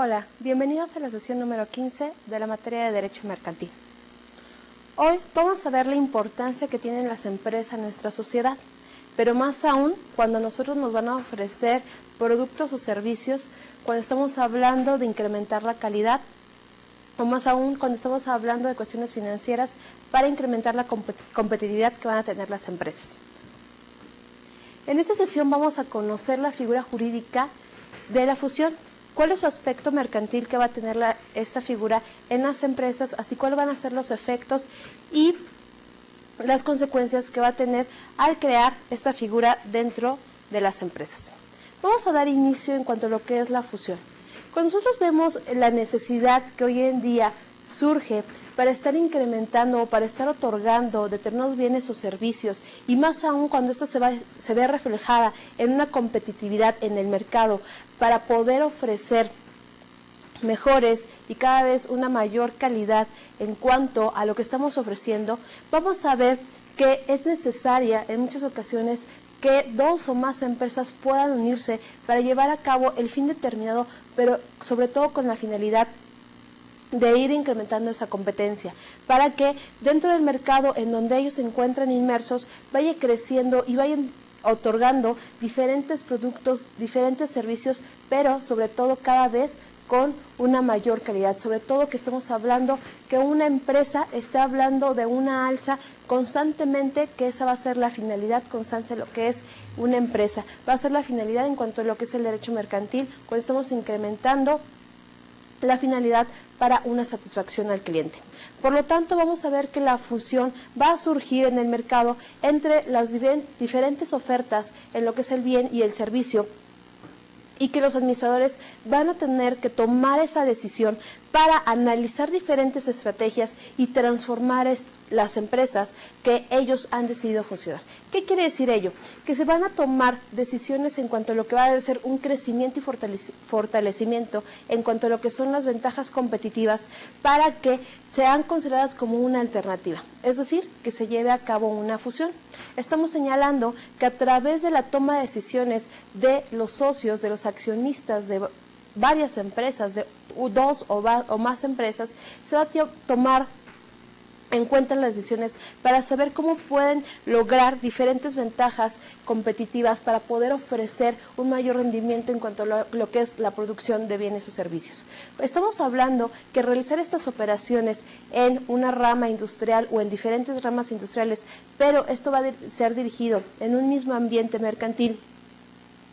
Hola, bienvenidos a la sesión número 15 de la materia de Derecho Mercantil. Hoy vamos a ver la importancia que tienen las empresas en nuestra sociedad, pero más aún cuando a nosotros nos van a ofrecer productos o servicios, cuando estamos hablando de incrementar la calidad, o más aún cuando estamos hablando de cuestiones financieras para incrementar la competitividad que van a tener las empresas. En esta sesión vamos a conocer la figura jurídica de la fusión. ¿Cuál es su aspecto mercantil que va a tener esta figura en las empresas? Así cuáles van a ser los efectos y las consecuencias que va a tener al crear esta figura dentro de las empresas. Vamos a dar inicio en cuanto a lo que es la fusión. Cuando nosotros vemos la necesidad que hoy en día surge para estar incrementando o para estar otorgando determinados bienes o servicios, y más aún cuando esto se ve reflejada en una competitividad en el mercado para poder ofrecer mejores y cada vez una mayor calidad en cuanto a lo que estamos ofreciendo, vamos a ver que es necesaria en muchas ocasiones que dos o más empresas puedan unirse para llevar a cabo el fin determinado, pero sobre todo con la finalidad de ir incrementando esa competencia, para que dentro del mercado en donde ellos se encuentran inmersos vaya creciendo y vayan otorgando diferentes productos, diferentes servicios, pero sobre todo cada vez con una mayor calidad, sobre todo que estamos hablando que una empresa está hablando de una alza constantemente, que esa va a ser la finalidad constante de lo que es una empresa, va a ser la finalidad en cuanto a lo que es el derecho mercantil, cuando estamos incrementando la finalidad para una satisfacción al cliente. Por lo tanto, vamos a ver que la fusión va a surgir en el mercado entre las diferentes ofertas en lo que es el bien y el servicio, y que los administradores van a tener que tomar esa decisión para analizar diferentes estrategias y transformar las empresas que ellos han decidido funcionar. ¿Qué quiere decir ello? Que se van a tomar decisiones en cuanto a lo que va a ser un crecimiento y fortalecimiento en cuanto a lo que son las ventajas competitivas para que sean consideradas como una alternativa, es decir, que se lleve a cabo una fusión. Estamos señalando que a través de la toma de decisiones de los socios, de los accionistas de varias empresas, de dos o más empresas, se va a tomar en cuenta las decisiones para saber cómo pueden lograr diferentes ventajas competitivas para poder ofrecer un mayor rendimiento en cuanto a lo que es la producción de bienes o servicios. Estamos hablando que realizar estas operaciones en una rama industrial o en diferentes ramas industriales, pero esto va a ser dirigido en un mismo ambiente mercantil,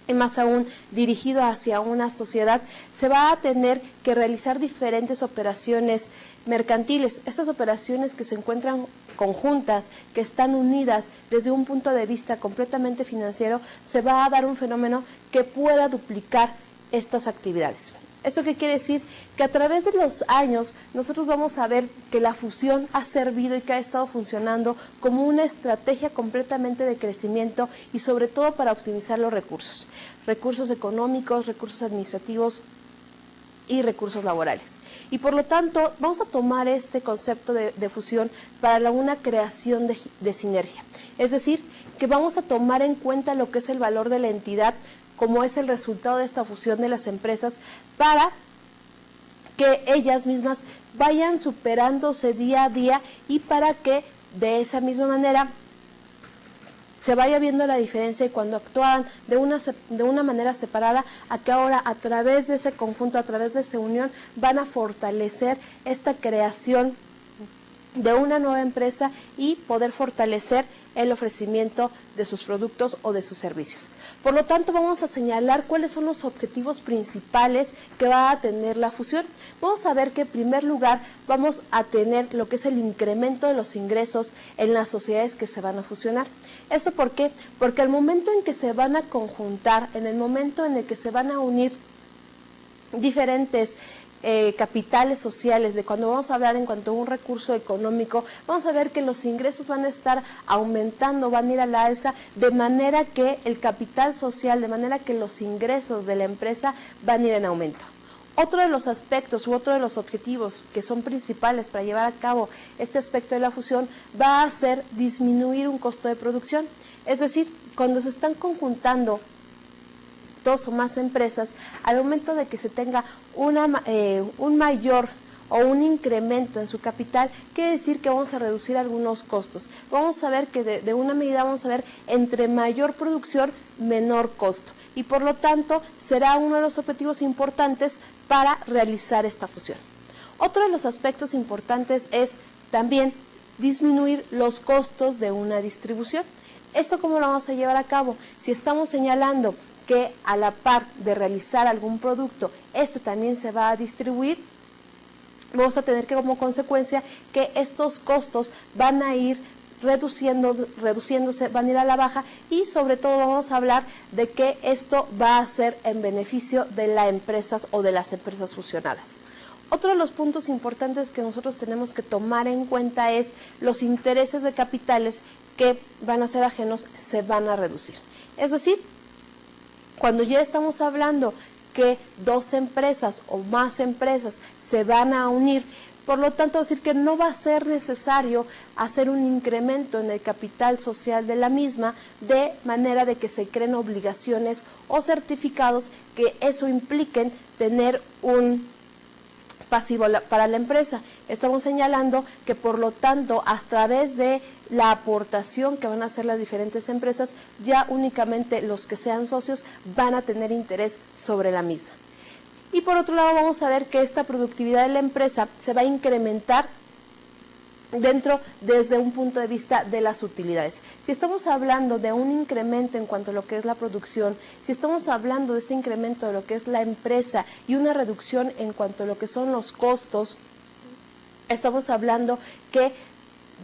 y más aún dirigido hacia una sociedad, se va a tener que realizar diferentes operaciones mercantiles. Estas operaciones que se encuentran conjuntas, que están unidas desde un punto de vista completamente financiero, se va a dar un fenómeno que pueda duplicar estas actividades. ¿Esto qué quiere decir? Que a través de los años nosotros vamos a ver que la fusión ha servido y que ha estado funcionando como una estrategia completamente de crecimiento y sobre todo para optimizar los recursos económicos, recursos administrativos y recursos laborales. Y por lo tanto vamos a tomar este concepto de fusión para una creación de sinergia. Es decir, que vamos a tomar en cuenta lo que es el valor de la entidad como es el resultado de esta fusión de las empresas para que ellas mismas vayan superándose día a día y para que de esa misma manera se vaya viendo la diferencia y cuando actuaban de una manera separada a que ahora a través de ese conjunto, a través de esa unión, van a fortalecer esta creación de una nueva empresa y poder fortalecer el ofrecimiento de sus productos o de sus servicios. Por lo tanto, vamos a señalar cuáles son los objetivos principales que va a tener la fusión. Vamos a ver que en primer lugar vamos a tener lo que es el incremento de los ingresos en las sociedades que se van a fusionar. ¿Esto por qué? Porque al momento en que se van a conjuntar, en el momento en el que se van a unir diferentes capitales sociales, de cuando vamos a hablar en cuanto a un recurso económico, vamos a ver que los ingresos van a estar aumentando, van a ir a la alza, de manera que el capital social, de manera que los ingresos de la empresa van a ir en aumento. Otro de los aspectos u otro de los objetivos que son principales para llevar a cabo este aspecto de la fusión va a ser disminuir un costo de producción. Es decir, cuando se están conjuntando 2 o más empresas, al momento de que se tenga un mayor o un incremento en su capital, quiere decir que vamos a reducir algunos costos. Vamos a ver que de una medida vamos a ver entre mayor producción, menor costo. Y por lo tanto, será uno de los objetivos importantes para realizar esta fusión. Otro de los aspectos importantes es también disminuir los costos de una distribución. ¿Esto cómo lo vamos a llevar a cabo? Si estamos señalando que a la par de realizar algún producto, este también se va a distribuir, vamos a tener que como consecuencia que estos costos van a ir reduciéndose, van a ir a la baja y sobre todo vamos a hablar de que esto va a ser en beneficio de las empresas o de las empresas fusionadas. Otro de los puntos importantes que nosotros tenemos que tomar en cuenta es los intereses de capitales que van a ser ajenos, se van a reducir. Es decir, cuando ya estamos hablando que 2 empresas o más empresas se van a unir, por lo tanto, decir que no va a ser necesario hacer un incremento en el capital social de la misma, de manera de que se creen obligaciones o certificados que eso impliquen tener un pasivo para la empresa. Estamos señalando que por lo tanto a través de la aportación que van a hacer las diferentes empresas, ya únicamente los que sean socios van a tener interés sobre la misma. Y por otro lado vamos a ver que esta productividad de la empresa se va a incrementar desde un punto de vista de las utilidades. Si estamos hablando de un incremento en cuanto a lo que es la producción, si estamos hablando de este incremento de lo que es la empresa y una reducción en cuanto a lo que son los costos, estamos hablando que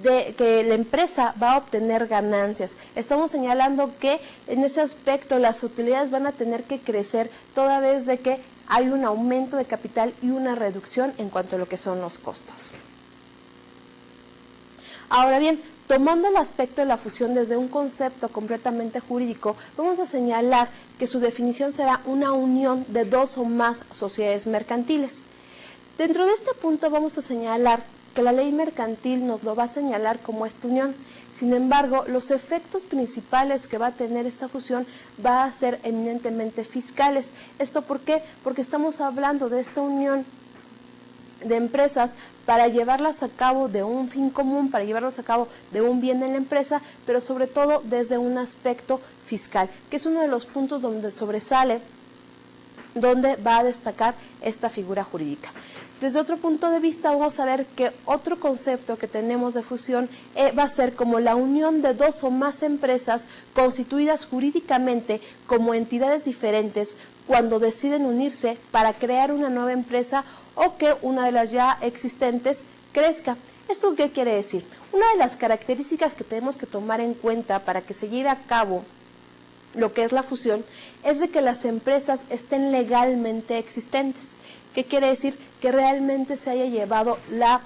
la empresa va a obtener ganancias. Estamos señalando que en ese aspecto las utilidades van a tener que crecer toda vez de que hay un aumento de capital y una reducción en cuanto a lo que son los costos. Ahora bien, tomando el aspecto de la fusión desde un concepto completamente jurídico, vamos a señalar que su definición será una unión de 2 o más sociedades mercantiles. Dentro de este punto vamos a señalar que la ley mercantil nos lo va a señalar como esta unión. Sin embargo, los efectos principales que va a tener esta fusión va a ser eminentemente fiscales. ¿Esto por qué? Porque estamos hablando de esta unión de empresas para llevarlas a cabo de un fin común, para llevarlas a cabo de un bien en la empresa, pero sobre todo desde un aspecto fiscal, que es uno de los puntos donde sobresale, donde va a destacar esta figura jurídica. Desde otro punto de vista vamos a ver que otro concepto que tenemos de fusión va a ser como la unión de 2 o más empresas constituidas jurídicamente como entidades diferentes cuando deciden unirse para crear una nueva empresa o que una de las ya existentes crezca. ¿Esto qué quiere decir? Una de las características que tenemos que tomar en cuenta para que se lleve a cabo lo que es la fusión es de que las empresas estén legalmente existentes. ¿Qué quiere decir? Que realmente se haya llevado la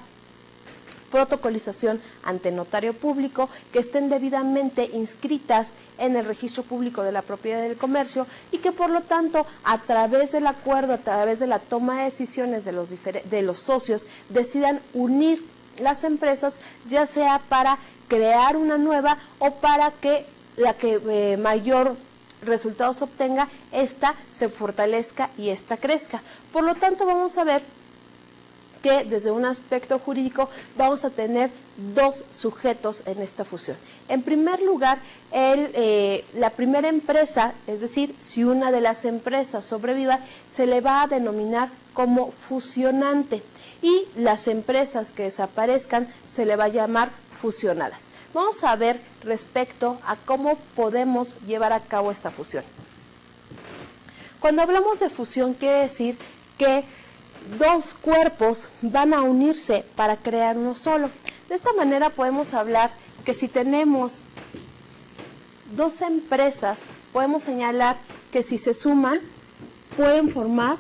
protocolización ante notario público, que estén debidamente inscritas en el registro público de la propiedad del comercio y que por lo tanto a través del acuerdo, a través de la toma de decisiones de los socios decidan unir las empresas, ya sea para crear una nueva o para que la que mayor resultados obtenga, esta se fortalezca y esta crezca. Por lo tanto vamos a ver que desde un aspecto jurídico vamos a tener 2 sujetos en esta fusión. En primer lugar, la primera empresa, es decir, si una de las empresas sobreviva, se le va a denominar como fusionante y las empresas que desaparezcan se le va a llamar fusionadas. Vamos a ver respecto a cómo podemos llevar a cabo esta fusión. Cuando hablamos de fusión, quiere decir que 2 cuerpos van a unirse para crear uno solo. De esta manera podemos hablar que si tenemos 2 empresas, podemos señalar que si se suman, pueden formar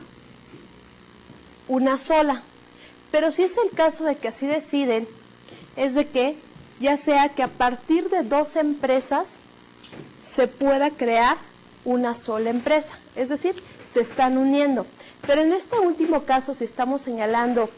una sola. Pero si es el caso de que así deciden, es de que ya sea que a partir de 2 empresas se pueda crear una sola empresa, es decir, se están uniendo. Pero en este último caso, si estamos señalando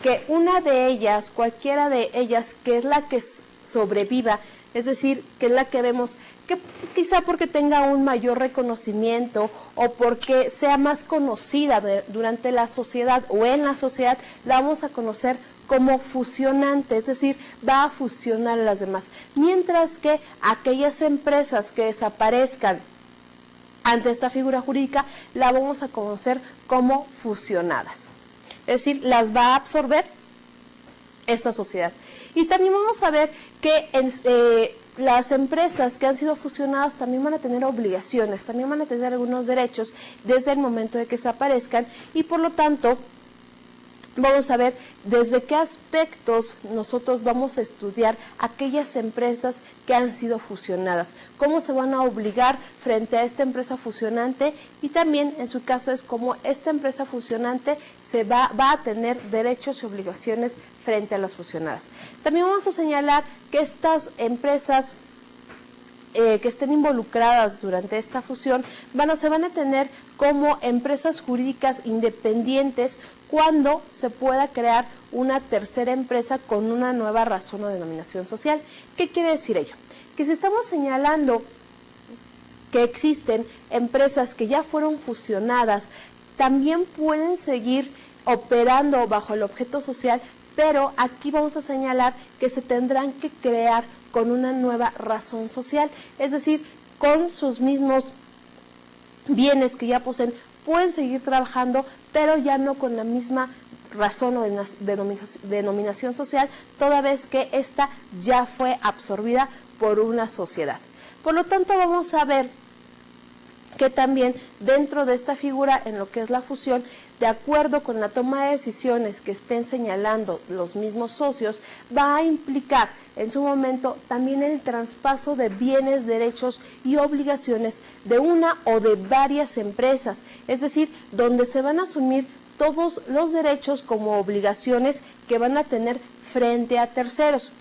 que una de ellas, cualquiera de ellas, que es la que sobreviva, es decir, que es la que vemos, que quizá porque tenga un mayor reconocimiento o porque sea más conocida durante la sociedad o en la sociedad, la vamos a conocer como fusionante, es decir, va a fusionar a las demás. Mientras que aquellas empresas que desaparezcan ante esta figura jurídica, la vamos a conocer como fusionadas. Es decir, las va a absorber esta sociedad. Y también vamos a ver que las empresas que han sido fusionadas también van a tener obligaciones, también van a tener algunos derechos desde el momento de que desaparezcan y por lo tanto vamos a ver desde qué aspectos nosotros vamos a estudiar aquellas empresas que han sido fusionadas, cómo se van a obligar frente a esta empresa fusionante y también en su caso es cómo esta empresa fusionante va a tener derechos y obligaciones frente a las fusionadas. También vamos a señalar que estas empresas que estén involucradas durante esta fusión se van a tener como empresas jurídicas independientes cuando se pueda crear una tercera empresa con una nueva razón o denominación social. ¿Qué quiere decir ello? Que si estamos señalando que existen empresas que ya fueron fusionadas, también pueden seguir operando bajo el objeto social, pero aquí vamos a señalar que se tendrán que crear con una nueva razón social, es decir, con sus mismos bienes que ya poseen, pueden seguir trabajando, pero ya no con la misma razón o denominación social, toda vez que esta ya fue absorbida por una sociedad. Por lo tanto, vamos a ver que también dentro de esta figura, en lo que es la fusión, de acuerdo con la toma de decisiones que estén señalando los mismos socios, va a implicar en su momento también el traspaso de bienes, derechos y obligaciones de una o de varias empresas, es decir, donde se van a asumir todos los derechos como obligaciones que van a tener frente a terceros.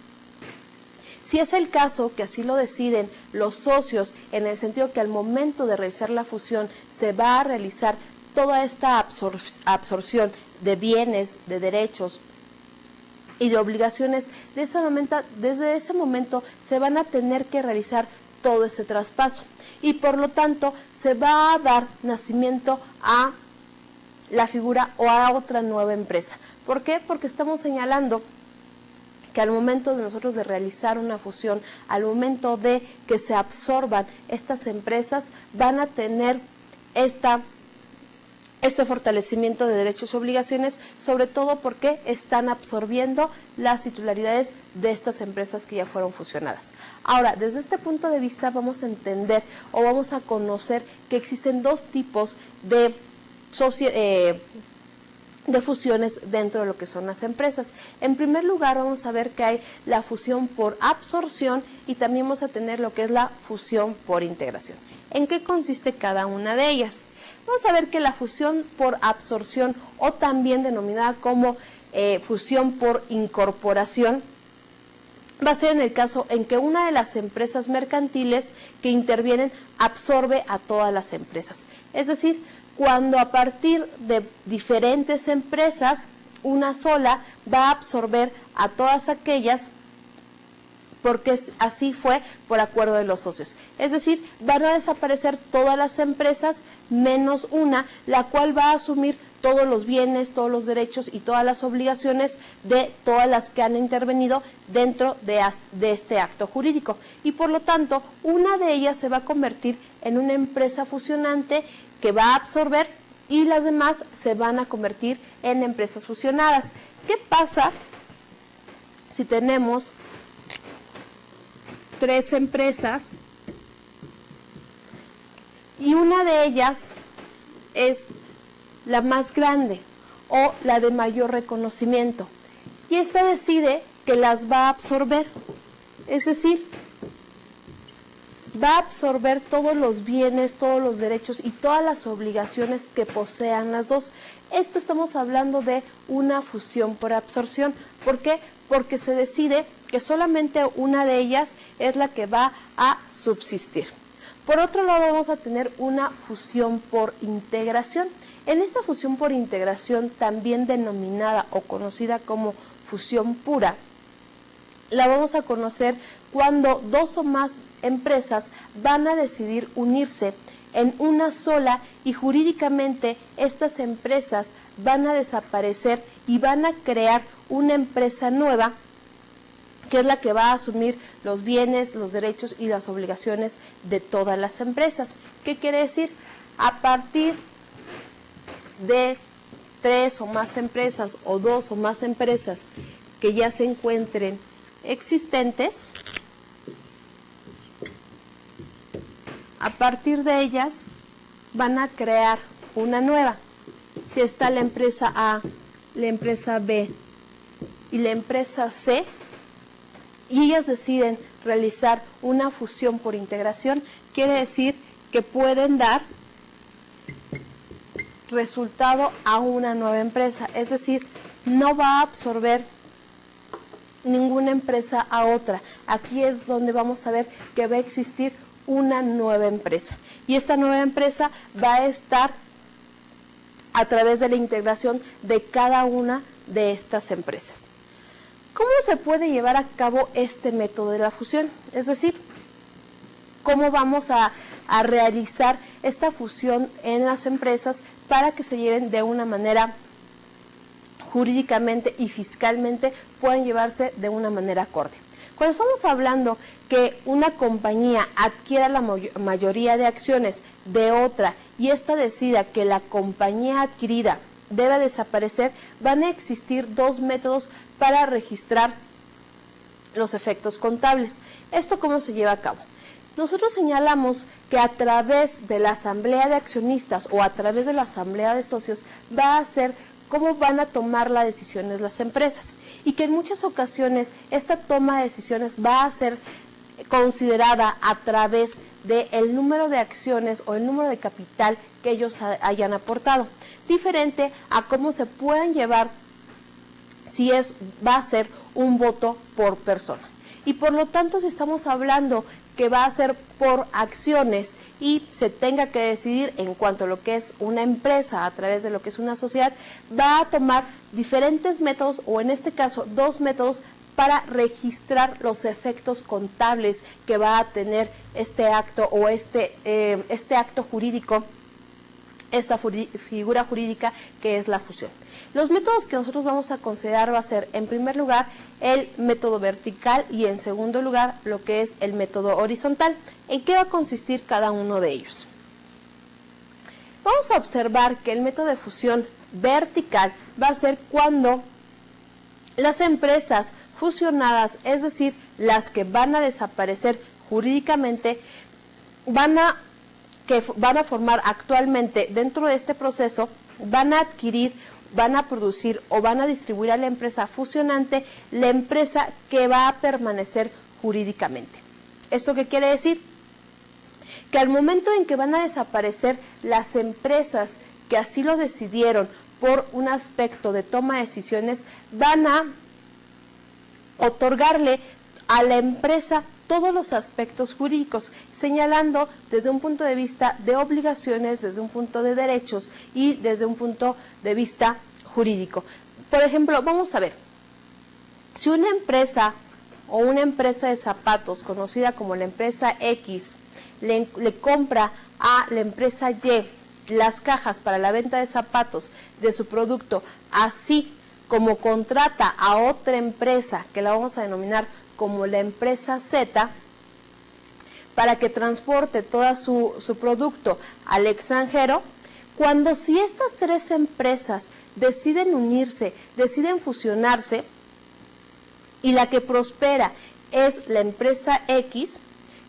Si es el caso que así lo deciden los socios, en el sentido que al momento de realizar la fusión se va a realizar toda esta absorción de bienes, de derechos y de obligaciones, desde ese momento se van a tener que realizar todo ese traspaso y por lo tanto se va a dar nacimiento a la figura o a otra nueva empresa. ¿Por qué? Porque estamos señalando que al momento de nosotros de realizar una fusión, al momento de que se absorban estas empresas, van a tener este fortalecimiento de derechos y obligaciones, sobre todo porque están absorbiendo las titularidades de estas empresas que ya fueron fusionadas. Ahora, desde este punto de vista vamos a entender o vamos a conocer que existen dos tipos de fusiones dentro de lo que son las empresas. En primer lugar, vamos a ver que hay la fusión por absorción y también vamos a tener lo que es la fusión por integración. ¿En qué consiste cada una de ellas? Vamos a ver que la fusión por absorción, o también denominada como fusión por incorporación, va a ser en el caso en que una de las empresas mercantiles que intervienen absorbe a todas las empresas. Es decir, cuando a partir de diferentes empresas, una sola va a absorber a todas aquellas, porque así fue por acuerdo de los socios. Es decir, van a desaparecer todas las empresas menos una, la cual va a asumir todos los bienes, todos los derechos y todas las obligaciones de todas las que han intervenido dentro de este acto jurídico. Y por lo tanto, una de ellas se va a convertir en una empresa fusionante que va a absorber y las demás se van a convertir en empresas fusionadas. ¿Qué pasa si tenemos 3 empresas y una de ellas es la más grande o la de mayor reconocimiento y esta decide que las va a absorber? Es decir, va a absorber todos los bienes, todos los derechos y todas las obligaciones que posean las dos. Esto estamos hablando de una fusión por absorción. ¿Por qué? Porque se decide que solamente una de ellas es la que va a subsistir. Por otro lado, vamos a tener una fusión por integración. En esta fusión por integración, también denominada o conocida como fusión pura, la vamos a conocer cuando dos o más empresas van a decidir unirse en una sola y jurídicamente estas empresas van a desaparecer y van a crear una empresa nueva que es la que va a asumir los bienes, los derechos y las obligaciones de todas las empresas. ¿Qué quiere decir? A partir de 3 o más empresas o 2 o más empresas que ya se encuentren existentes, a partir de ellas van a crear una nueva. Si está la empresa A, la empresa B y la empresa C, y ellas deciden realizar una fusión por integración, quiere decir que pueden dar resultado a una nueva empresa, es decir, no va a absorber ninguna empresa a otra. Aquí es donde vamos a ver que va a existir una nueva empresa y esta nueva empresa va a estar a través de la integración de cada una de estas empresas. ¿Cómo se puede llevar a cabo este método de la fusión? Es decir, ¿cómo vamos a realizar esta fusión en las empresas para que se lleven de una manera jurídicamente y fiscalmente puedan llevarse de una manera acorde? Cuando estamos hablando que una compañía adquiera la mayoría de acciones de otra y ésta decida que la compañía adquirida debe desaparecer, van a existir dos métodos para registrar los efectos contables. ¿Esto cómo se lleva a cabo? Nosotros señalamos que a través de la asamblea de accionistas o a través de la asamblea de socios va a ser cómo van a tomar las decisiones las empresas y que en muchas ocasiones esta toma de decisiones va a ser considerada a través del número de acciones o el número de capital que ellos hayan aportado, diferente a cómo se puedan llevar si va a ser un voto por persona. Y por lo tanto, si estamos hablando que va a ser por acciones y se tenga que decidir en cuanto a lo que es una empresa a través de lo que es una sociedad, va a tomar diferentes métodos o en este caso dos métodos para registrar los efectos contables que va a tener este acto o este acto jurídico, esta figura jurídica que es la fusión. Los métodos que nosotros vamos a considerar va a ser, en primer lugar, el método vertical y en segundo lugar, lo que es el método horizontal. ¿En qué va a consistir cada uno de ellos? Vamos a observar que el método de fusión vertical va a ser cuando las empresas fusionadas, es decir, las que van a desaparecer jurídicamente, que van a formar actualmente dentro de este proceso, van a adquirir, van a producir o van a distribuir a la empresa fusionante la empresa que va a permanecer jurídicamente. ¿Esto qué quiere decir? Que al momento en que van a desaparecer las empresas que así lo decidieron por un aspecto de toma de decisiones, van a otorgarle a la empresa todos los aspectos jurídicos, señalando desde un punto de vista de obligaciones, desde un punto de derechos y desde un punto de vista jurídico. Por ejemplo, vamos a ver, si una empresa o una empresa de zapatos conocida como la empresa X le compra a la empresa Y las cajas para la venta de zapatos de su producto, así como contrata a otra empresa que la vamos a denominar como la empresa Z, para que transporte todo su producto al extranjero, si estas tres empresas deciden unirse, deciden fusionarse, y la que prospera es la empresa X,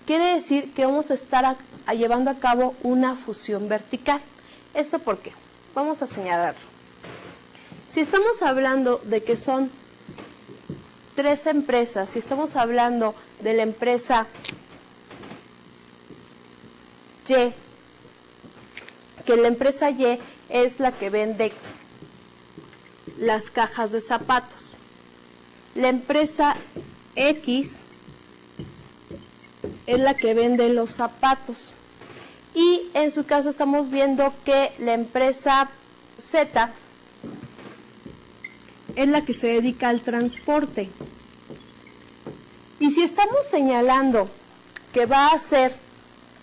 quiere decir que vamos a estar llevando a cabo una fusión vertical. ¿Esto por qué? Vamos a señalarlo. Si estamos hablando de que son tres empresas, si estamos hablando de la empresa Y, que la empresa Y es la que vende las cajas de zapatos, la empresa X es la que vende los zapatos y en su caso estamos viendo que la empresa Z es la que se dedica al transporte. Y si estamos señalando que va a ser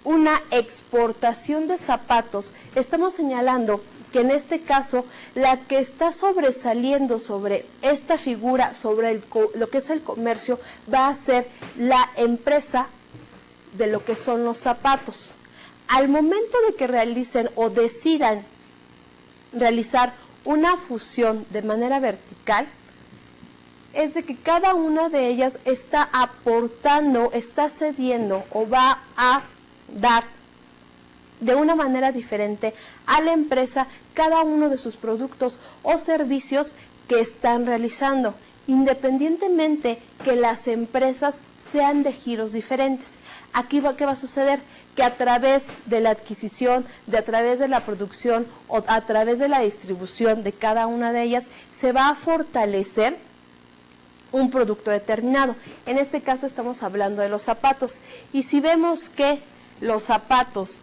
una exportación de zapatos, estamos señalando que en este caso la que está sobresaliendo sobre esta figura, sobre lo que es el comercio, va a ser la empresa de lo que son los zapatos. Al momento de que realicen o decidan realizar una fusión de manera vertical, es de que cada una de ellas está aportando, está cediendo o va a dar de una manera diferente a la empresa cada uno de sus productos o servicios que están realizando, independientemente que las empresas sean de giros diferentes. Aquí ¿qué va a suceder? Que a través de la adquisición, a través de la producción o a través de la distribución de cada una de ellas, se va a fortalecer un producto determinado. En este caso estamos hablando de los zapatos. Y si vemos que los zapatos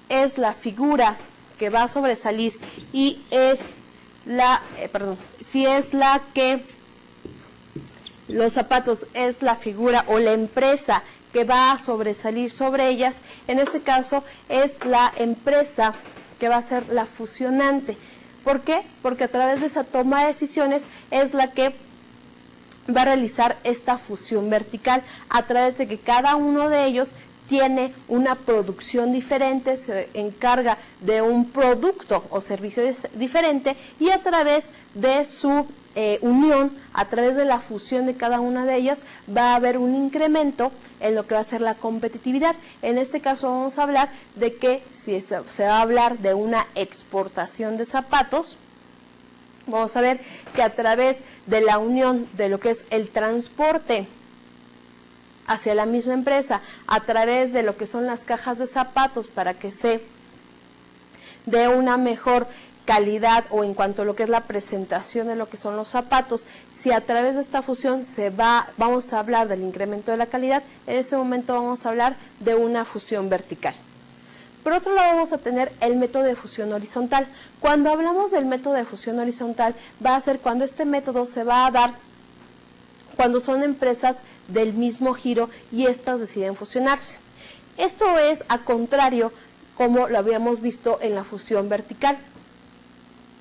es la figura que va a sobresalir y es la, si es la que los zapatos es la figura o la empresa que va a sobresalir sobre ellas, en este caso es la empresa que va a ser la fusionante. ¿Por qué? Porque a través de esa toma de decisiones es la que va a realizar esta fusión vertical, a través de que cada uno de ellos tiene una producción diferente, se encarga de un producto o servicio diferente, y a través de su unión, a través de la fusión de cada una de ellas, va a haber un incremento en lo que va a ser la competitividad. En este caso vamos a hablar de que si se va a hablar de una exportación de zapatos, vamos a ver que a través de la unión de lo que es el transporte hacia la misma empresa, a través de lo que son las cajas de zapatos para que se dé una mejor calidad o en cuanto a lo que es la presentación de lo que son los zapatos, si a través de esta fusión vamos a hablar del incremento de la calidad, en ese momento vamos a hablar de una fusión vertical. Por otro lado vamos a tener el método de fusión horizontal. Cuando hablamos del método de fusión horizontal, va a ser cuando este método se va a dar cuando son empresas del mismo giro y éstas deciden fusionarse. Esto es a contrario como lo habíamos visto en la fusión vertical.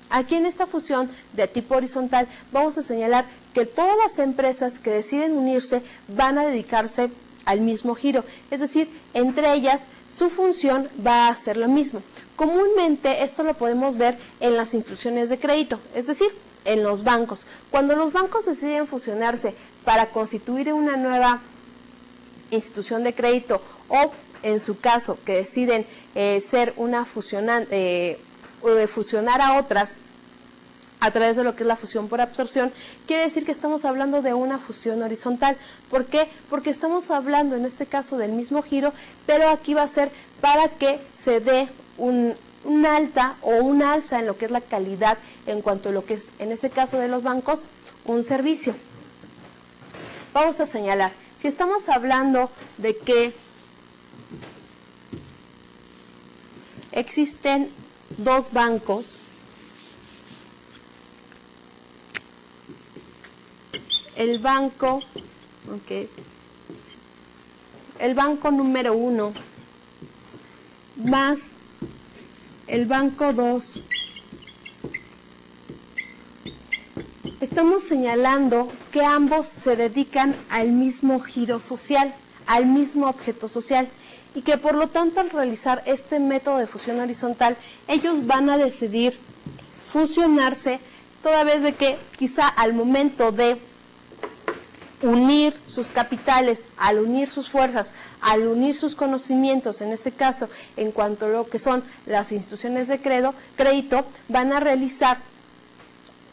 Aquí en esta fusión de tipo horizontal vamos a señalar que todas las empresas que deciden unirse van a dedicarse al mismo giro, es decir, entre ellas su función va a ser lo mismo. Comúnmente esto lo podemos ver en las instituciones de crédito, es decir, en los bancos. Cuando los bancos deciden fusionarse para constituir una nueva institución de crédito o en su caso que deciden ser una fusionar a otras a través de lo que es la fusión por absorción, quiere decir que estamos hablando de una fusión horizontal. ¿Por qué? Porque estamos hablando en este caso del mismo giro, pero aquí va a ser para que se dé un alta o una alza en lo que es la calidad en cuanto a lo que es, en este caso de los bancos, un servicio. Vamos a señalar, si estamos hablando de que existen dos bancos, el banco número 1 más el banco 2, estamos señalando que ambos se dedican al mismo giro social, al mismo objeto social, y que por lo tanto al realizar este método de fusión horizontal, ellos van a decidir fusionarse, toda vez de que quizá al momento de unir sus capitales, al unir sus fuerzas, al unir sus conocimientos, en este caso, en cuanto a lo que son las instituciones de crédito, van a realizar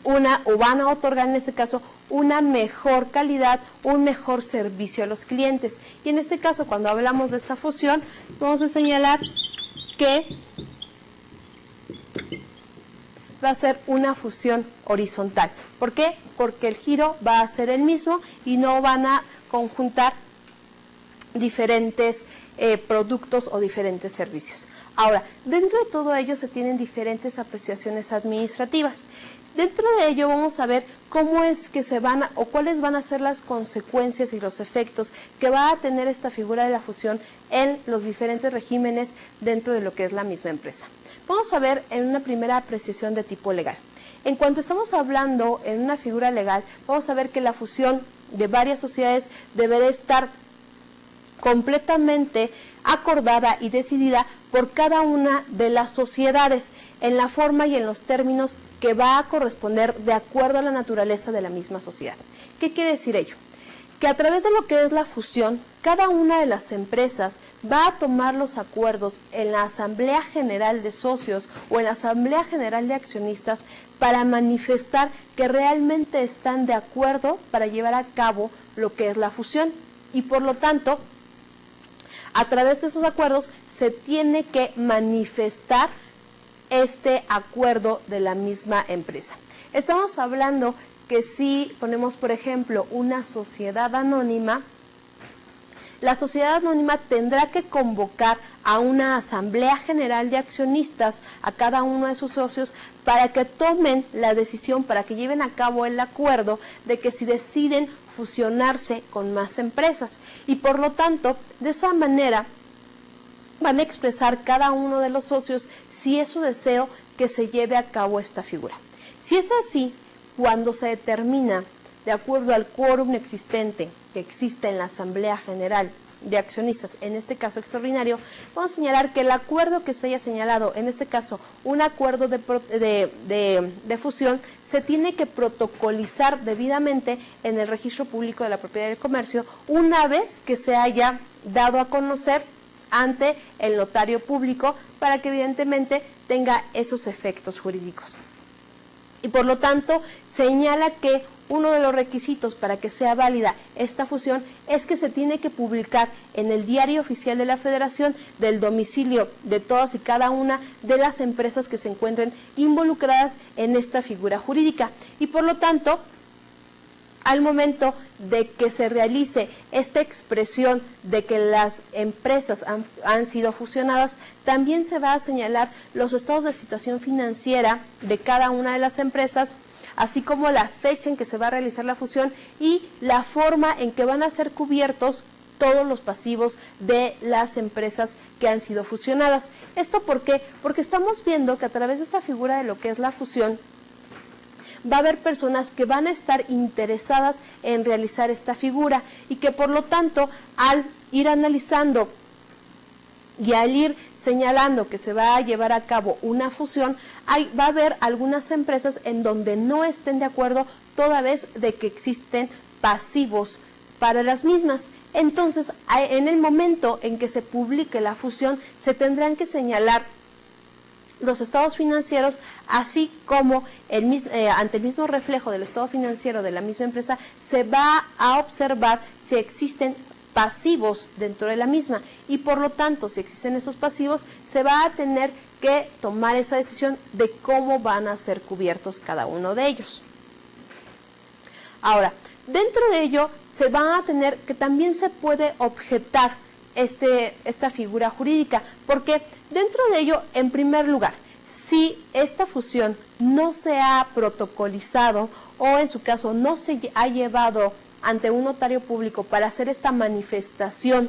o van a otorgar en este caso una mejor calidad, un mejor servicio a los clientes. Y en este caso, cuando hablamos de esta fusión, vamos a señalar que va a ser una fusión horizontal. ¿Por qué? Porque el giro va a ser el mismo y no van a conjuntar diferentes productos o diferentes servicios. Ahora, dentro de todo ello se tienen diferentes apreciaciones administrativas. Dentro de ello vamos a ver cómo es que se van o cuáles van a ser las consecuencias y los efectos que va a tener esta figura de la fusión en los diferentes regímenes dentro de lo que es la misma empresa. Vamos a ver en una primera apreciación de tipo legal. En cuanto estamos hablando en una figura legal, vamos a ver que la fusión de varias sociedades deberá estar completamente acordada y decidida por cada una de las sociedades en la forma y en los términos que va a corresponder de acuerdo a la naturaleza de la misma sociedad. ¿Qué quiere decir ello? Que a través de lo que es la fusión, cada una de las empresas va a tomar los acuerdos en la Asamblea General de Socios o en la Asamblea General de Accionistas para manifestar que realmente están de acuerdo para llevar a cabo lo que es la fusión y por lo tanto, a través de esos acuerdos se tiene que manifestar este acuerdo de la misma empresa. Estamos hablando que si ponemos, por ejemplo, una sociedad anónima, la sociedad anónima tendrá que convocar a una asamblea general de accionistas a cada uno de sus socios para que tomen la decisión, para que lleven a cabo el acuerdo de que si deciden fusionarse con más empresas y por lo tanto de esa manera van a expresar cada uno de los socios si es su deseo que se lleve a cabo esta figura. Si es así, cuando se determina de acuerdo al quórum existente que existe en la Asamblea General de Accionistas, en este caso extraordinario, vamos a señalar que el acuerdo que se haya señalado, en este caso un acuerdo de fusión, se tiene que protocolizar debidamente en el Registro Público de la Propiedad del Comercio una vez que se haya dado a conocer ante el notario público para que evidentemente tenga esos efectos jurídicos. Y por lo tanto señala que uno de los requisitos para que sea válida esta fusión es que se tiene que publicar en el Diario Oficial de la Federación del domicilio de todas y cada una de las empresas que se encuentren involucradas en esta figura jurídica. Y por lo tanto, al momento de que se realice esta expresión de que las empresas han sido fusionadas, también se va a señalar los estados de situación financiera de cada una de las empresas, así como la fecha en que se va a realizar la fusión y la forma en que van a ser cubiertos todos los pasivos de las empresas que han sido fusionadas. ¿Esto por qué? Porque estamos viendo que a través de esta figura de lo que es la fusión, va a haber personas que van a estar interesadas en realizar esta figura y que por lo tanto al ir analizando y al ir señalando que se va a llevar a cabo una fusión, va a haber algunas empresas en donde no estén de acuerdo toda vez de que existen pasivos para las mismas. Entonces, en el momento en que se publique la fusión, se tendrán que señalar los estados financieros, así como ante el mismo reflejo del estado financiero de la misma empresa, se va a observar si existen pasivos dentro de la misma y por lo tanto, si existen esos pasivos, se va a tener que tomar esa decisión de cómo van a ser cubiertos cada uno de ellos. Ahora, dentro de ello, se va a tener que también se puede objetar esta figura jurídica, porque dentro de ello, en primer lugar, si esta fusión no se ha protocolizado o en su caso no se ha llevado ante un notario público para hacer esta manifestación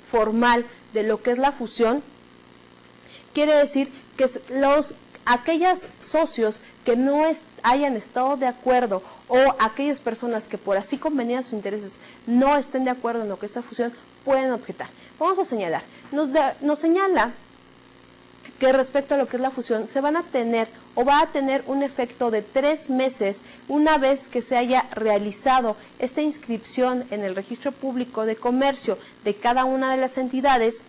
formal de lo que es la fusión, quiere decir que aquellos socios que no hayan estado de acuerdo o aquellas personas que por así conveniencia sus intereses no estén de acuerdo en lo que es la fusión, pueden objetar. Vamos a señalar, nos señala que respecto a lo que es la fusión, se van a tener o va a tener un efecto de 3 meses una vez que se haya realizado esta inscripción en el Registro Público de Comercio de cada una de las entidades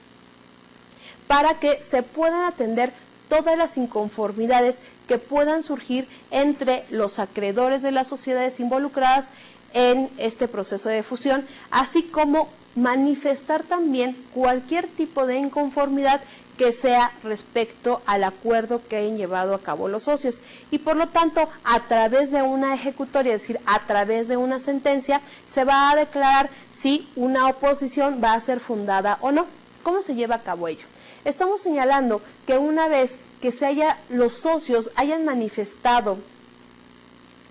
para que se puedan atender todas las inconformidades que puedan surgir entre los acreedores de las sociedades involucradas en este proceso de fusión, así como manifestar también cualquier tipo de inconformidad que sea respecto al acuerdo que hayan llevado a cabo los socios. Y por lo tanto, a través de una ejecutoria, es decir, a través de una sentencia, se va a declarar si una oposición va a ser fundada o no. ¿Cómo se lleva a cabo ello? Estamos señalando que una vez que los socios hayan manifestado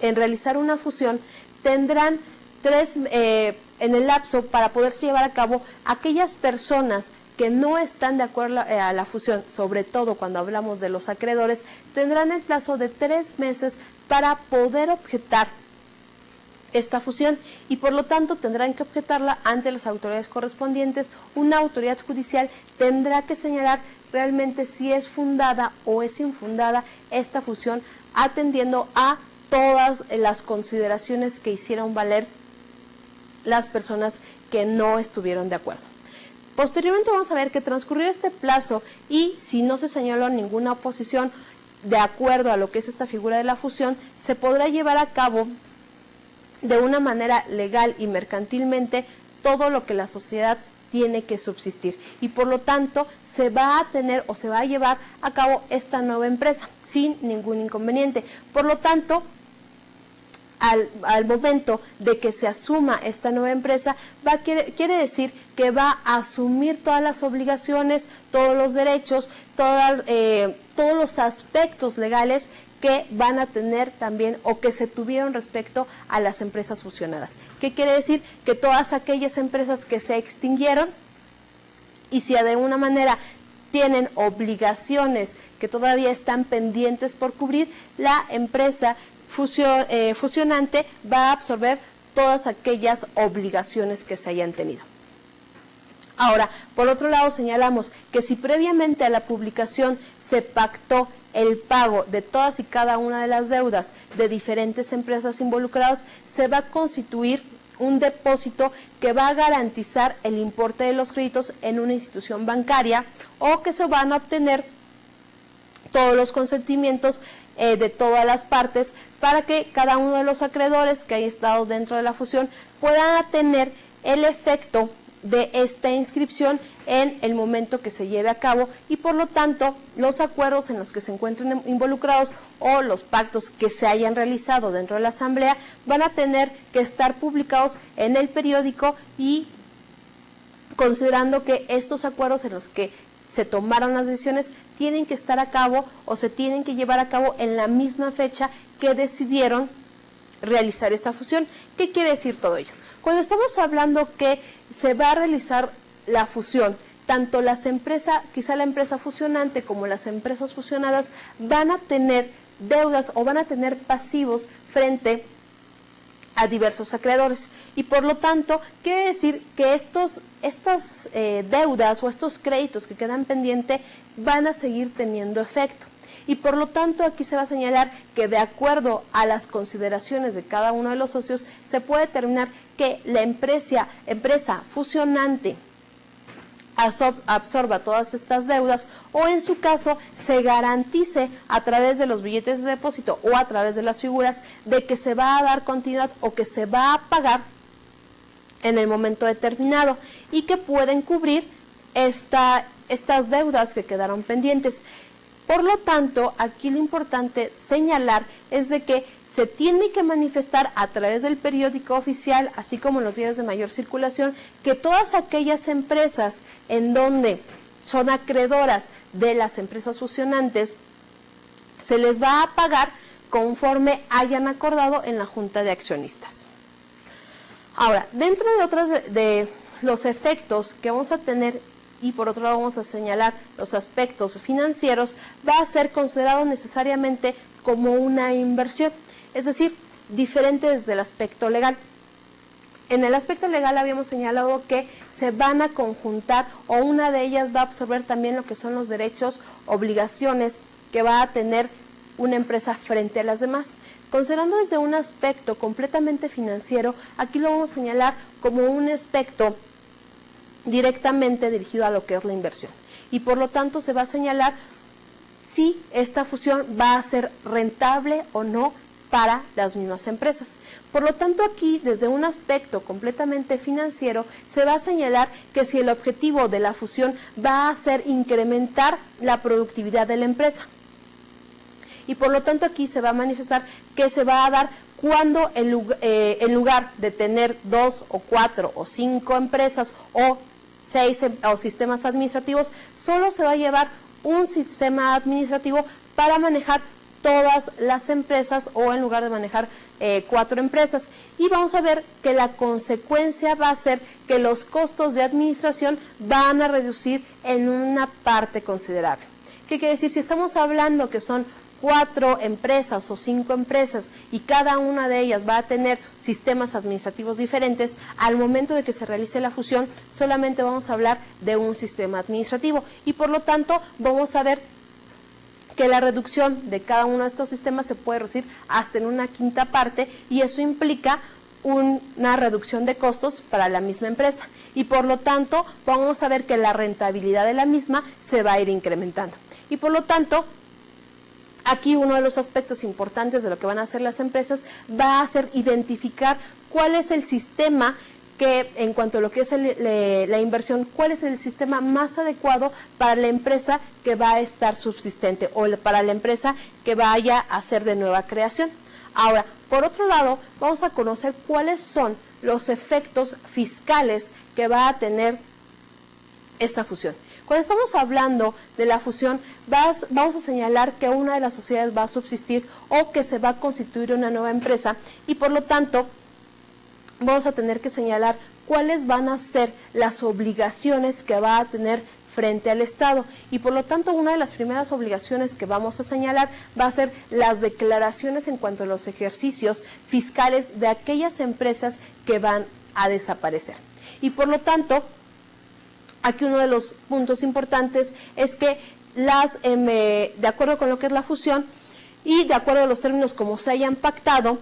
en realizar una fusión, tendrán en el lapso para poderse llevar a cabo aquellas personas que no están de acuerdo a la fusión, sobre todo cuando hablamos de los acreedores, tendrán el plazo de 3 meses para poder objetar esta fusión y por lo tanto tendrán que objetarla ante las autoridades correspondientes. Una autoridad judicial tendrá que señalar realmente si es fundada o es infundada esta fusión, atendiendo a todas las consideraciones que hicieron valer las personas que no estuvieron de acuerdo. Posteriormente vamos a ver que transcurrió este plazo y si no se señaló ninguna oposición de acuerdo a lo que es esta figura de la fusión, se podrá llevar a cabo de una manera legal y mercantilmente todo lo que la sociedad tiene que subsistir y por lo tanto se va a tener o se va a llevar a cabo esta nueva empresa sin ningún inconveniente. Por lo tanto, al momento de que se asuma esta nueva empresa, quiere decir que va a asumir todas las obligaciones, todos los derechos, todos los aspectos legales que van a tener también o que se tuvieron respecto a las empresas fusionadas. ¿Qué quiere decir? Que todas aquellas empresas que se extinguieron y si de una manera tienen obligaciones que todavía están pendientes por cubrir, la empresa fusionante va a absorber todas aquellas obligaciones que se hayan tenido. Ahora, por otro lado, señalamos que si previamente a la publicación se pactó el pago de todas y cada una de las deudas de diferentes empresas involucradas, se va a constituir un depósito que va a garantizar el importe de los créditos en una institución bancaria o que se van a obtener todos los consentimientos de todas las partes para que cada uno de los acreedores que haya estado dentro de la fusión puedan tener el efecto de esta inscripción en el momento que se lleve a cabo y por lo tanto los acuerdos en los que se encuentren involucrados o los pactos que se hayan realizado dentro de la asamblea van a tener que estar publicados en el periódico y considerando que estos acuerdos en los que se tomaron las decisiones tienen que estar a cabo o se tienen que llevar a cabo en la misma fecha que decidieron realizar esta fusión. ¿Qué quiere decir todo ello? Cuando estamos hablando que se va a realizar la fusión, tanto quizá la empresa fusionante como las empresas fusionadas van a tener deudas o van a tener pasivos frente a diversos acreedores y por lo tanto quiere decir que estas deudas o estos créditos que quedan pendientes van a seguir teniendo efecto y por lo tanto aquí se va a señalar que de acuerdo a las consideraciones de cada uno de los socios se puede determinar que la empresa fusionante absorba todas estas deudas o en su caso se garantice a través de los billetes de depósito o a través de las figuras de que se va a dar continuidad o que se va a pagar en el momento determinado y que pueden cubrir estas deudas que quedaron pendientes. Por lo tanto, aquí lo importante señalar es de que se tiene que manifestar a través del periódico oficial, así como en los días de mayor circulación, que todas aquellas empresas en donde son acreedoras de las empresas fusionantes, se les va a pagar conforme hayan acordado en la Junta de Accionistas. Ahora, dentro de otros de los efectos que vamos a tener y por otro lado vamos a señalar los aspectos financieros, va a ser considerado necesariamente como una inversión, es decir, diferente desde el aspecto legal. En el aspecto legal habíamos señalado que se van a conjuntar o una de ellas va a absorber también lo que son los derechos, obligaciones que va a tener una empresa frente a las demás. Considerando desde un aspecto completamente financiero, aquí lo vamos a señalar como un aspecto directamente dirigido a lo que es la inversión. Y por lo tanto se va a señalar si esta fusión va a ser rentable o no para las mismas empresas. Por lo tanto, aquí, desde un aspecto completamente financiero, se va a señalar que si el objetivo de la fusión va a ser incrementar la productividad de la empresa. Y por lo tanto, aquí se va a manifestar que se va a dar cuando en lugar de tener 2 o 4 o 5 empresas o 6 o sistemas administrativos, solo se va a llevar un sistema administrativo para manejar todas las empresas, o en lugar de manejar 4 empresas. Y vamos a ver que la consecuencia va a ser que los costos de administración van a reducir en una parte considerable. ¿Qué quiere decir? Si estamos hablando que son 4 empresas o 5 empresas y cada una de ellas va a tener sistemas administrativos diferentes, al momento de que se realice la fusión solamente vamos a hablar de un sistema administrativo y por lo tanto vamos a ver que la reducción de cada uno de estos sistemas se puede reducir hasta en una quinta parte y eso implica una reducción de costos para la misma empresa y por lo tanto vamos a ver que la rentabilidad de la misma se va a ir incrementando y por lo tanto aquí uno de los aspectos importantes de lo que van a hacer las empresas va a ser identificar cuál es el sistema que en cuanto a lo que es la inversión, cuál es el sistema más adecuado para la empresa que va a estar subsistente o para la empresa que vaya a ser de nueva creación. Ahora, por otro lado, vamos a conocer cuáles son los efectos fiscales que va a tener esta fusión. Cuando estamos hablando de la fusión, vamos a señalar que una de las sociedades va a subsistir o que se va a constituir una nueva empresa y por lo tanto vamos a tener que señalar cuáles van a ser las obligaciones que va a tener frente al Estado y por lo tanto una de las primeras obligaciones que vamos a señalar va a ser las declaraciones en cuanto a los ejercicios fiscales de aquellas empresas que van a desaparecer y por lo tanto aquí uno de los puntos importantes es que de acuerdo con lo que es la fusión y de acuerdo a los términos como se hayan pactado,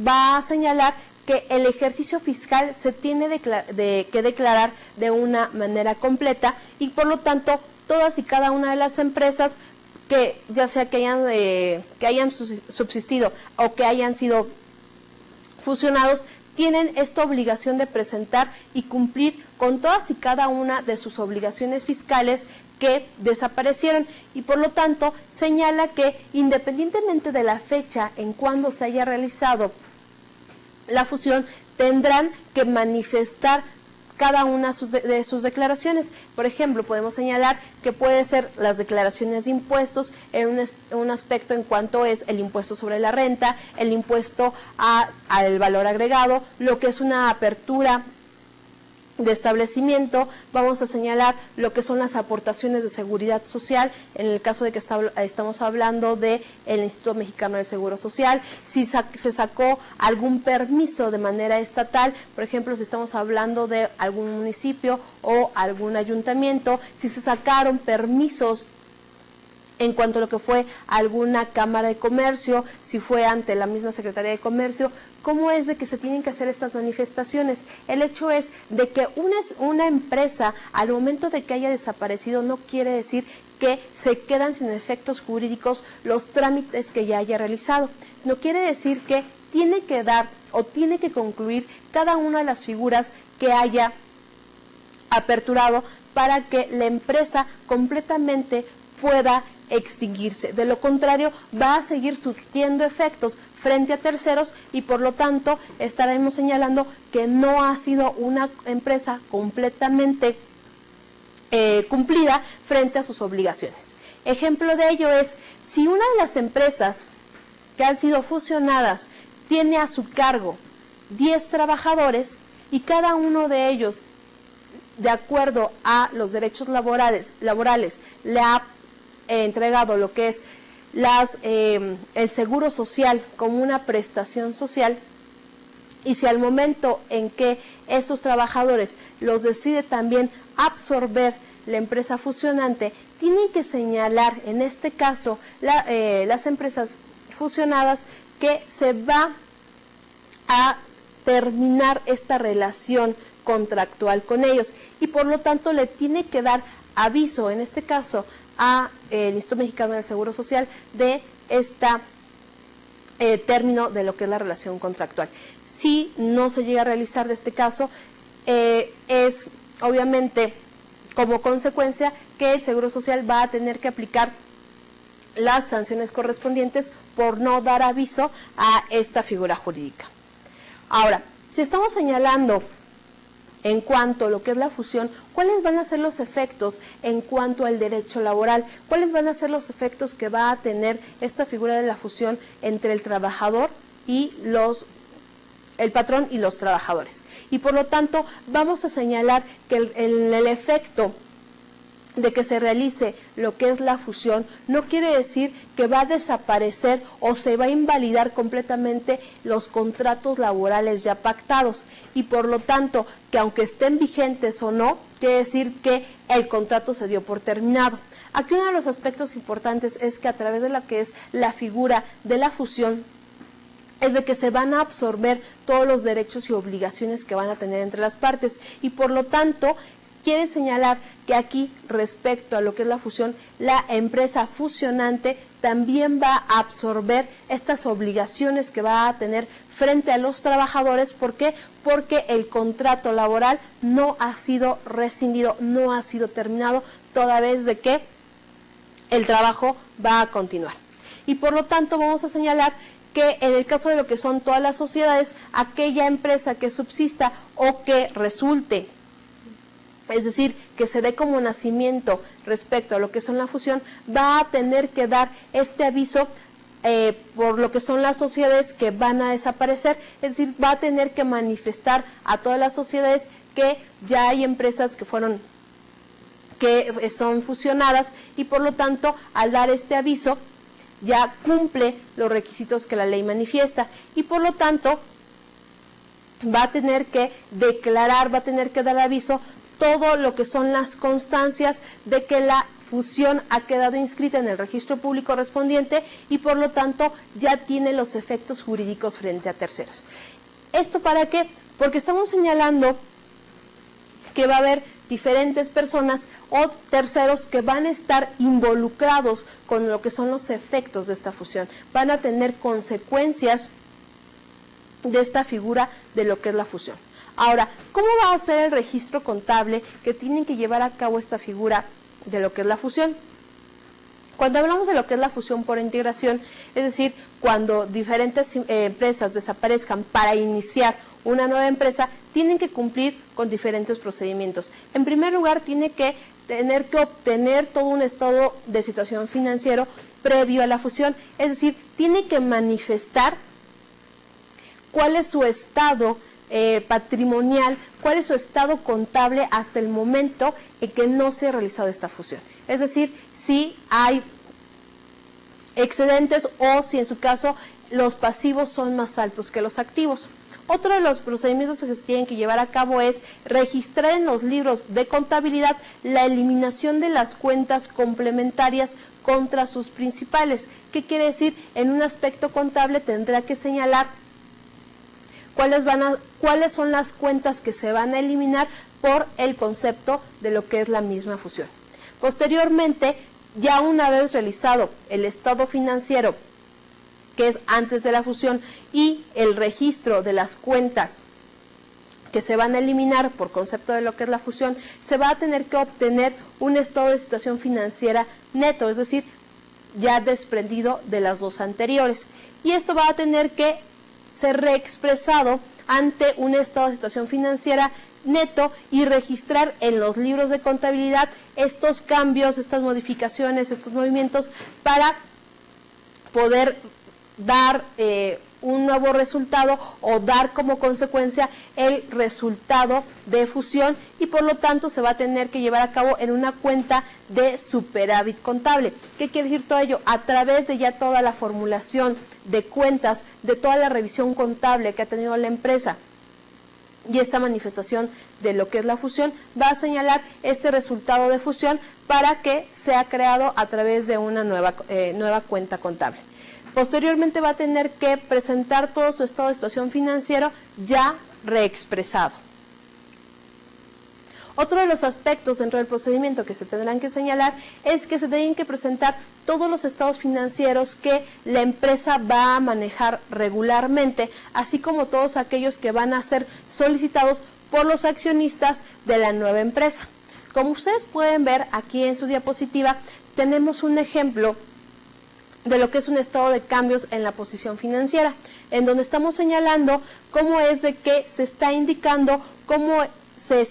va a señalar que el ejercicio fiscal se tiene que declarar de una manera completa y por lo tanto todas y cada una de las empresas que ya sea que hayan subsistido o que hayan sido fusionados tienen esta obligación de presentar y cumplir con todas y cada una de sus obligaciones fiscales que desaparecieron y por lo tanto señala que independientemente de la fecha en cuando se haya realizado la fusión, tendrán que manifestar cada una de sus declaraciones. Por ejemplo, podemos señalar que puede ser las declaraciones de impuestos en un aspecto en cuanto es el impuesto sobre la renta, el impuesto al valor agregado, lo que es una apertura de establecimiento, vamos a señalar lo que son las aportaciones de seguridad social, en el caso de que estamos hablando del Instituto Mexicano del Seguro Social, si se sacó algún permiso de manera estatal, por ejemplo, si estamos hablando de algún municipio o algún ayuntamiento, si se sacaron permisos en cuanto a lo que fue alguna Cámara de Comercio, si fue ante la misma Secretaría de Comercio, ¿cómo es de que se tienen que hacer estas manifestaciones? El hecho es de que una empresa, al momento de que haya desaparecido, no quiere decir que se quedan sin efectos jurídicos los trámites que ya haya realizado. No quiere decir que tiene que dar o tiene que concluir cada una de las figuras que haya aperturado para que la empresa completamente pueda extinguirse. De lo contrario, va a seguir surtiendo efectos frente a terceros y por lo tanto estaremos señalando que no ha sido una empresa completamente cumplida frente a sus obligaciones. Ejemplo de ello es, si una de las empresas que han sido fusionadas tiene a su cargo 10 trabajadores y cada uno de ellos, de acuerdo a los derechos laborales le ha entregado lo que es el seguro social como una prestación social, y si al momento en que estos trabajadores los decide también absorber la empresa fusionante, tienen que señalar en este caso las empresas fusionadas que se va a terminar esta relación contractual con ellos y por lo tanto le tiene que dar aviso, en este caso, al Instituto Mexicano del Seguro Social de esta término de lo que es la relación contractual. Si no se llega a realizar de este caso, es obviamente como consecuencia que el Seguro Social va a tener que aplicar las sanciones correspondientes por no dar aviso a esta figura jurídica. Ahora, si estamos señalando en cuanto a lo que es la fusión, ¿cuáles van a ser los efectos en cuanto al derecho laboral? ¿Cuáles van a ser los efectos que va a tener esta figura de la fusión entre el trabajador y el patrón y los trabajadores? Y por lo tanto, vamos a señalar que el efecto de que se realice lo que es la fusión no quiere decir que va a desaparecer o se va a invalidar completamente los contratos laborales ya pactados, y por lo tanto que aunque estén vigentes o no, quiere decir que el contrato se dio por terminado. Aquí uno de los aspectos importantes es que a través de lo que es la figura de la fusión es de que se van a absorber todos los derechos y obligaciones que van a tener entre las partes, y por lo tanto quiere señalar que aquí, respecto a lo que es la fusión, la empresa fusionante también va a absorber estas obligaciones que va a tener frente a los trabajadores. ¿Por qué? Porque el contrato laboral no ha sido rescindido, no ha sido terminado, toda vez de que el trabajo va a continuar. Y por lo tanto vamos a señalar que en el caso de lo que son todas las sociedades, aquella empresa que subsista o que resulte, es decir, que se dé como nacimiento respecto a lo que son la fusión, va a tener que dar este aviso por lo que son las sociedades que van a desaparecer, es decir, va a tener que manifestar a todas las sociedades que ya hay empresas que son fusionadas, y por lo tanto, al dar este aviso, ya cumple los requisitos que la ley manifiesta, y por lo tanto va a tener que declarar, va a tener que dar aviso todo lo que son las constancias de que la fusión ha quedado inscrita en el registro público correspondiente, y por lo tanto ya tiene los efectos jurídicos frente a terceros. ¿Esto para qué? Porque estamos señalando que va a haber diferentes personas o terceros que van a estar involucrados con lo que son los efectos de esta fusión. Van a tener consecuencias de esta figura de lo que es la fusión. Ahora, ¿cómo va a ser el registro contable que tienen que llevar a cabo esta figura de lo que es la fusión? Cuando hablamos de lo que es la fusión por integración, es decir, cuando diferentes empresas desaparezcan para iniciar una nueva empresa, tienen que cumplir con diferentes procedimientos. En primer lugar, tiene que tener que obtener todo un estado de situación financiero previo a la fusión, es decir, tiene que manifestar cuál es su estado patrimonial, cuál es su estado contable hasta el momento en que no se ha realizado esta fusión. Es decir, si hay excedentes o si en su caso los pasivos son más altos que los activos. Otro de los procedimientos que se tienen que llevar a cabo es registrar en los libros de contabilidad la eliminación de las cuentas complementarias contra sus principales. ¿Qué quiere decir? En un aspecto contable tendrá que señalar cuáles son las cuentas que se van a eliminar por el concepto de lo que es la misma fusión. Posteriormente, ya una vez realizado el estado financiero, que es antes de la fusión, y el registro de las cuentas que se van a eliminar por concepto de lo que es la fusión, se va a tener que obtener un estado de situación financiera neto, es decir, ya desprendido de las dos anteriores. Y esto va a tener que ser reexpresado ante un estado de situación financiera neto y registrar en los libros de contabilidad estos cambios, estas modificaciones, estos movimientos, para poder dar un nuevo resultado o dar como consecuencia el resultado de fusión, y por lo tanto se va a tener que llevar a cabo en una cuenta de superávit contable. ¿Qué quiere decir todo ello? A través de ya toda la formulación de cuentas, de toda la revisión contable que ha tenido la empresa y esta manifestación de lo que es la fusión, va a señalar este resultado de fusión para que sea creado a través de una nueva cuenta contable. Posteriormente va a tener que presentar todo su estado de situación financiero ya reexpresado. Otro de los aspectos dentro del procedimiento que se tendrán que señalar es que se tienen que presentar todos los estados financieros que la empresa va a manejar regularmente, así como todos aquellos que van a ser solicitados por los accionistas de la nueva empresa. Como ustedes pueden ver aquí en su diapositiva, tenemos un ejemplo de lo que es un estado de cambios en la posición financiera, en donde estamos señalando cómo es de que se está indicando cómo se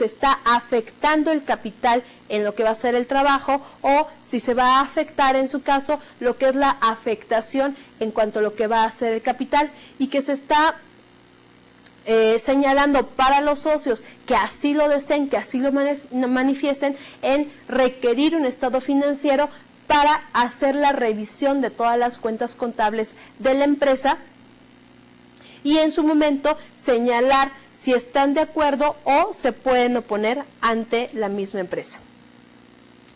está afectando el capital en lo que va a ser el trabajo, o si se va a afectar en su caso lo que es la afectación en cuanto a lo que va a ser el capital, y que se está señalando para los socios que así lo deseen, que así lo manifiesten, en requerir un estado financiero para hacer la revisión de todas las cuentas contables de la empresa y en su momento señalar si están de acuerdo o se pueden oponer ante la misma empresa.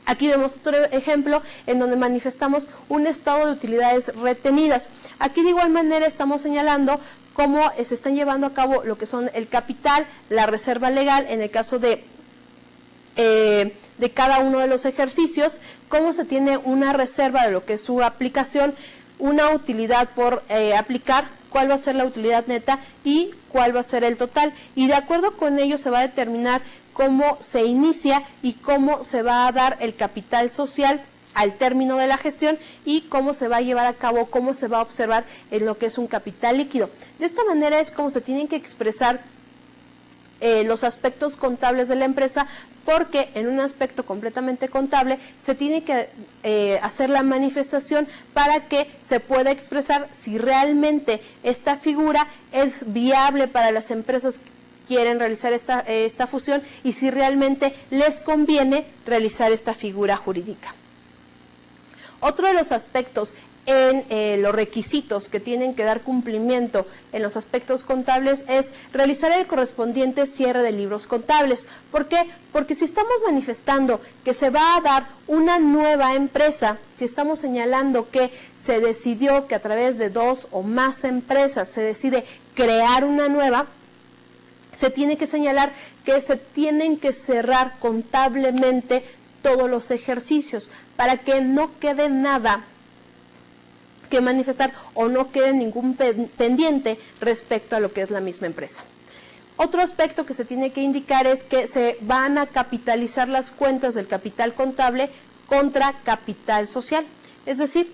Aquí vemos otro ejemplo en donde manifestamos un estado de utilidades retenidas. Aquí de igual manera estamos señalando cómo se están llevando a cabo lo que son el capital, la reserva legal, en el caso de cada uno de los ejercicios, cómo se tiene una reserva de lo que es su aplicación, una utilidad por aplicar, cuál va a ser la utilidad neta y cuál va a ser el total. Y de acuerdo con ello se va a determinar cómo se inicia y cómo se va a dar el capital social al término de la gestión y cómo se va a llevar a cabo, cómo se va a observar en lo que es un capital líquido. De esta manera es como se tienen que expresar los aspectos contables de la empresa, porque en un aspecto completamente contable se tiene que hacer la manifestación para que se pueda expresar si realmente esta figura es viable para las empresas que quieren realizar esta fusión y si realmente les conviene realizar esta figura jurídica. Otro de los aspectos en los requisitos que tienen que dar cumplimiento en los aspectos contables es realizar el correspondiente cierre de libros contables. ¿Por qué? Porque si estamos manifestando que se va a dar una nueva empresa, si estamos señalando que se decidió que a través de 2 o más empresas se decide crear una nueva, se tiene que señalar que se tienen que cerrar contablemente todos los ejercicios para que no quede nada que manifestar o no quede ningún pendiente respecto a lo que es la misma empresa. Otro aspecto que se tiene que indicar es que se van a capitalizar las cuentas del capital contable contra capital social, es decir,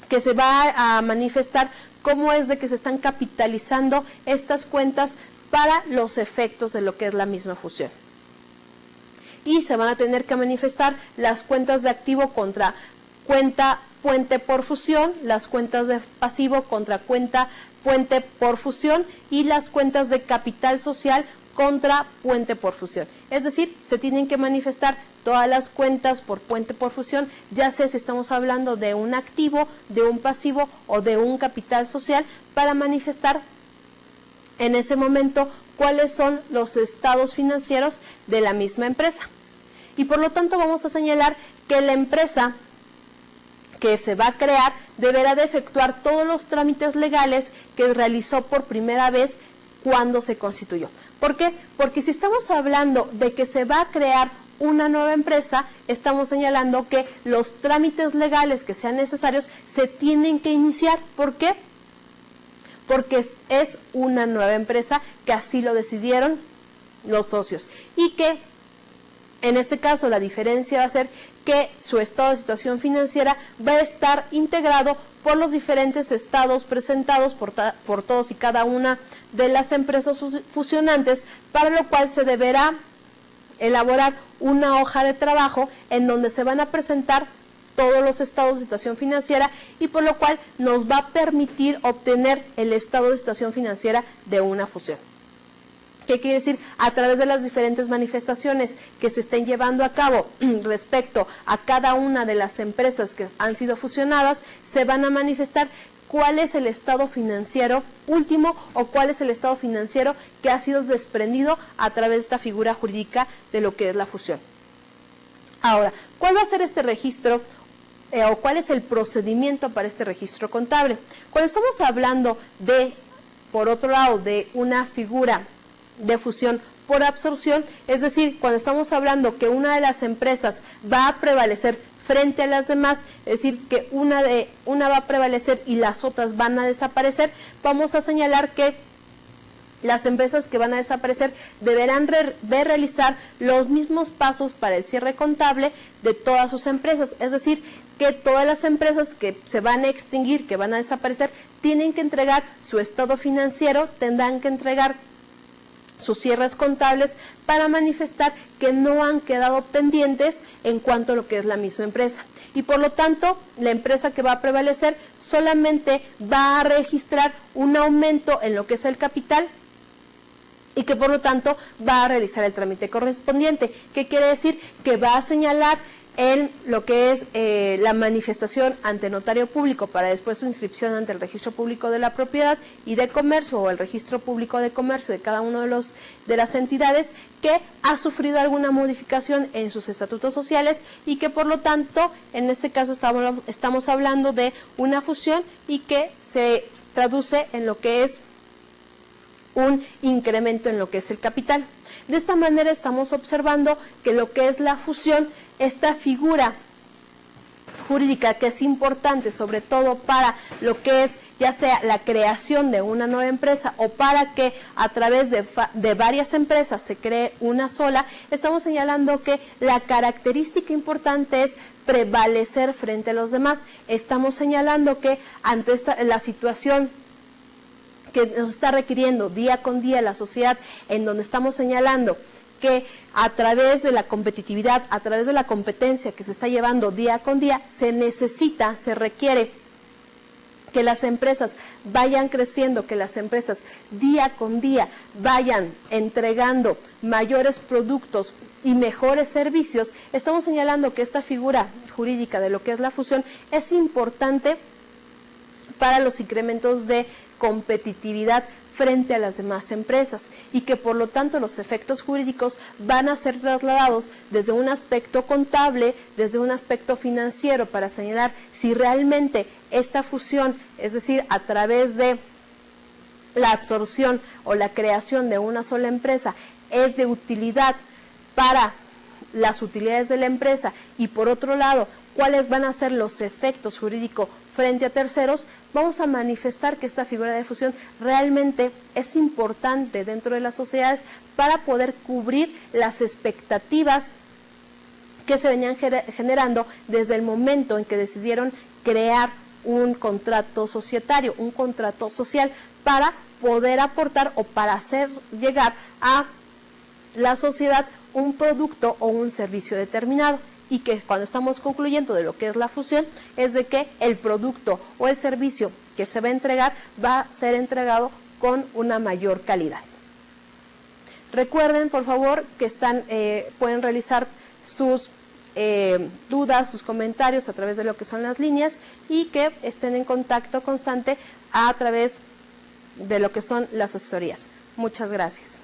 que se va a manifestar cómo es de que se están capitalizando estas cuentas para los efectos de lo que es la misma fusión. Y se van a tener que manifestar las cuentas de activo contra cuenta puente por fusión, las cuentas de pasivo contra cuenta puente por fusión y las cuentas de capital social contra puente por fusión. Es decir, se tienen que manifestar todas las cuentas por puente por fusión, ya sea si estamos hablando de un activo, de un pasivo o de un capital social, para manifestar en ese momento cuáles son los estados financieros de la misma empresa. Y por lo tanto vamos a señalar que la empresa que se va a crear deberá de efectuar todos los trámites legales que realizó por primera vez cuando se constituyó. ¿Por qué? Porque si estamos hablando de que se va a crear una nueva empresa, estamos señalando que los trámites legales que sean necesarios se tienen que iniciar. ¿Por qué? Porque es una nueva empresa que así lo decidieron los socios y que en este caso la diferencia va a ser que su estado de situación financiera va a estar integrado por los diferentes estados presentados por todos y cada una de las empresas fusionantes, para lo cual se deberá elaborar una hoja de trabajo en donde se van a presentar todos los estados de situación financiera y por lo cual nos va a permitir obtener el estado de situación financiera de una fusión. ¿Qué quiere decir? A través de las diferentes manifestaciones que se estén llevando a cabo respecto a cada una de las empresas que han sido fusionadas, se van a manifestar cuál es el estado financiero último o cuál es el estado financiero que ha sido desprendido a través de esta figura jurídica de lo que es la fusión. Ahora, ¿cuál va a ser este registro o cuál es el procedimiento para este registro contable? Cuando estamos hablando de, por otro lado, de una figura de fusión por absorción, es decir, cuando estamos hablando que una de las empresas va a prevalecer frente a las demás, es decir, que una va a prevalecer y las otras van a desaparecer, vamos a señalar que las empresas que van a desaparecer deberán de realizar los mismos pasos para el cierre contable de todas sus empresas, es decir, que todas las empresas que se van a extinguir, que van a desaparecer, tienen que entregar su estado financiero, tendrán que entregar sus cierres contables para manifestar que no han quedado pendientes en cuanto a lo que es la misma empresa. Y por lo tanto, la empresa que va a prevalecer solamente va a registrar un aumento en lo que es el capital y que por lo tanto va a realizar el trámite correspondiente. ¿Qué quiere decir? Que va a señalar en lo que es la manifestación ante notario público para después su inscripción ante el registro público de la propiedad y de comercio o el registro público de comercio de cada uno de las entidades que ha sufrido alguna modificación en sus estatutos sociales y que por lo tanto en este caso estamos hablando de una fusión y que se traduce en lo que es un incremento en lo que es el capital. De esta manera estamos observando que lo que es la fusión, esta figura jurídica que es importante sobre todo para lo que es ya sea la creación de una nueva empresa o para que a través de varias empresas se cree una sola, estamos señalando que la característica importante es prevalecer frente a los demás. Estamos señalando que ante la situación que nos está requiriendo día con día la sociedad, en donde estamos señalando que a través de la competitividad, a través de la competencia que se está llevando día con día, se requiere que las empresas vayan creciendo, que las empresas día con día vayan entregando mayores productos y mejores servicios. Estamos señalando que esta figura jurídica de lo que es la fusión es importante para los incrementos de competitividad frente a las demás empresas y que por lo tanto los efectos jurídicos van a ser trasladados desde un aspecto contable, desde un aspecto financiero para señalar si realmente esta fusión, es decir, a través de la absorción o la creación de una sola empresa es de utilidad para las utilidades de la empresa y por otro lado, cuáles van a ser los efectos jurídicos frente a terceros, vamos a manifestar que esta figura de fusión realmente es importante dentro de las sociedades para poder cubrir las expectativas que se venían generando desde el momento en que decidieron crear un contrato societario, un contrato social para poder aportar o para hacer llegar a la sociedad un producto o un servicio determinado. Y que cuando estamos concluyendo de lo que es la fusión, es de que el producto o el servicio que se va a entregar va a ser entregado con una mayor calidad. Recuerden, por favor, que pueden realizar sus dudas, sus comentarios a través de lo que son las líneas y que estén en contacto constante a través de lo que son las asesorías. Muchas gracias.